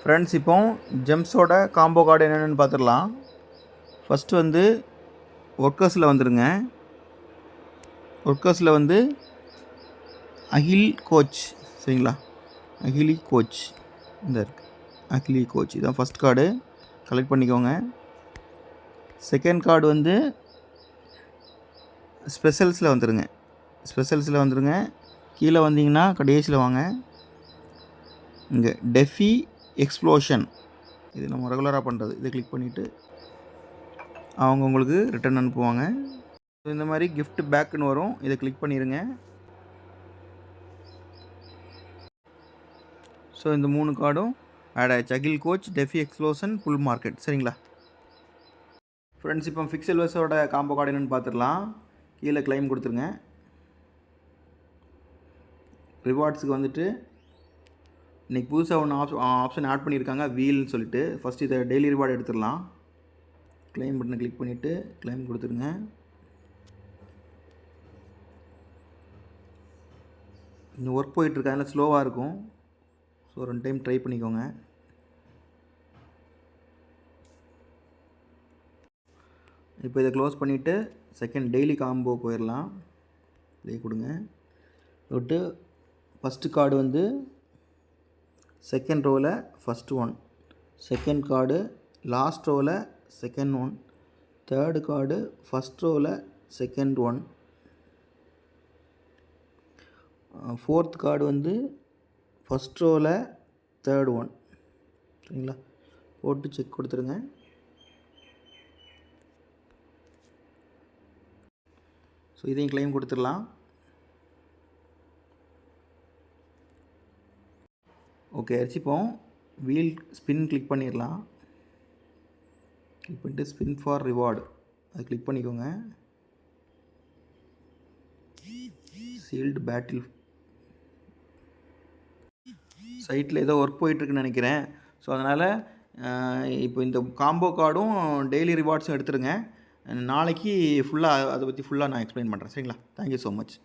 Friends, இப்போ ஜெம்ஸோட combo card என்னென்னு பார்த்துடலாம். ஃபஸ்ட்டு வந்து ஒர்க்கர்ஸில் வந்துடுங்க. ஒர்க்கர்ஸில் வந்து அகில் கோச், சரிங்களா? அகிலி கோச் இந்த இருக்குது. அகிலி கோச் இதான் ஃபஸ்ட் கார்டு, கலெக்ட் பண்ணிக்கோங்க. செகண்ட் கார்டு வந்து ஸ்பெஷல்ஸில் வந்துடுங்க. ஸ்பெஷல்ஸில் வந்துடுங்க. கீழே வந்தீங்கன்னா கடைசியில் வாங்க. இங்கே டெஃபி எக்ஸ்ப்ளோஷன், இது நம்ம ரெகுலராக பண்ணுறது. இதை கிளிக் பண்ணிவிட்டு அவங்க உங்களுக்கு ரிட்டன் அனுப்புவாங்க. இந்த மாதிரி கிஃப்ட் பேக்குன்னு வரும், இதை கிளிக் பண்ணிடுங்க. ஸோ இந்த 3 கார்டும் ஆட் ஆகிடுச்சு. அகில் கோச், டெஃபி எக்ஸ்ப்ளோஷன், புல் மார்க்கெட், சரிங்களா? ஃப்ரெண்ட்ஸ், இப்போ ஃபிக்ஸல் வெஸோட காம்போ கார்டு என்னென்னு பார்த்துடலாம். கீழே கிளைம் கொடுத்துருங்க. ரிவார்ட்ஸுக்கு வந்துட்டு இன்றைக்கி புதுசாக ஒன்று ஆப்ஷன் ஆட் பண்ணியிருக்காங்க, வீல்னு சொல்லிட்டு. ஃபஸ்ட்டு இதை டெய்லி ரிவார்டு எடுத்துடலாம். கிளைம் பட்டனை கிளிக் பண்ணிவிட்டு கிளைம் கொடுத்துருங்க. இந்த ஒர்க் போயிட்டுருக்கு, அதில் ஸ்லோவாக இருக்கும். ஸோ 2 டைம் ட்ரை பண்ணிக்கோங்க. இப்போ இதை க்ளோஸ் பண்ணிவிட்டு செகண்ட் டெய்லி காம்போ போயிடலாம். ப்ளே கொடுங்க. விட்டு ஃபஸ்ட்டு கார்டு வந்து செகண்ட் ரோவில் first one, second card last ரோவில் second one, third card first ரோவில் செகண்ட் ஒன், ஃபோர்த் கார்டு வந்து ஃபஸ்ட் ரோவில் தேர்ட் ஒன், சரிங்களா? போட்டு செக் கொடுத்துருங்க. ஸோ இதையும் கிளைம் கொடுத்துடலாம். ஓகே, அடிச்சுப்போம். வீல் ஸ்பின் கிளிக் பண்ணிடலாம். கிளிக் பண்ணிட்டு ஸ்பின் ஃபார் ரிவார்டு அது கிளிக் பண்ணிக்கோங்க. சீல்டு பேட்டில் சைட்டில் ஏதோ ஒர்க் போயிட்டுருக்குன்னு நினைக்கிறேன். ஸோ அதனால் இப்போ இந்த காம்போ கார்டும் டெய்லி ரிவார்ட்ஸும் எடுத்துருங்க. நாளைக்கு ஃபுல்லாக அதை பற்றி ஃபுல்லாக நான் எக்ஸ்பிளைன் பண்ணுறேன், சரிங்களா? Thank you so much.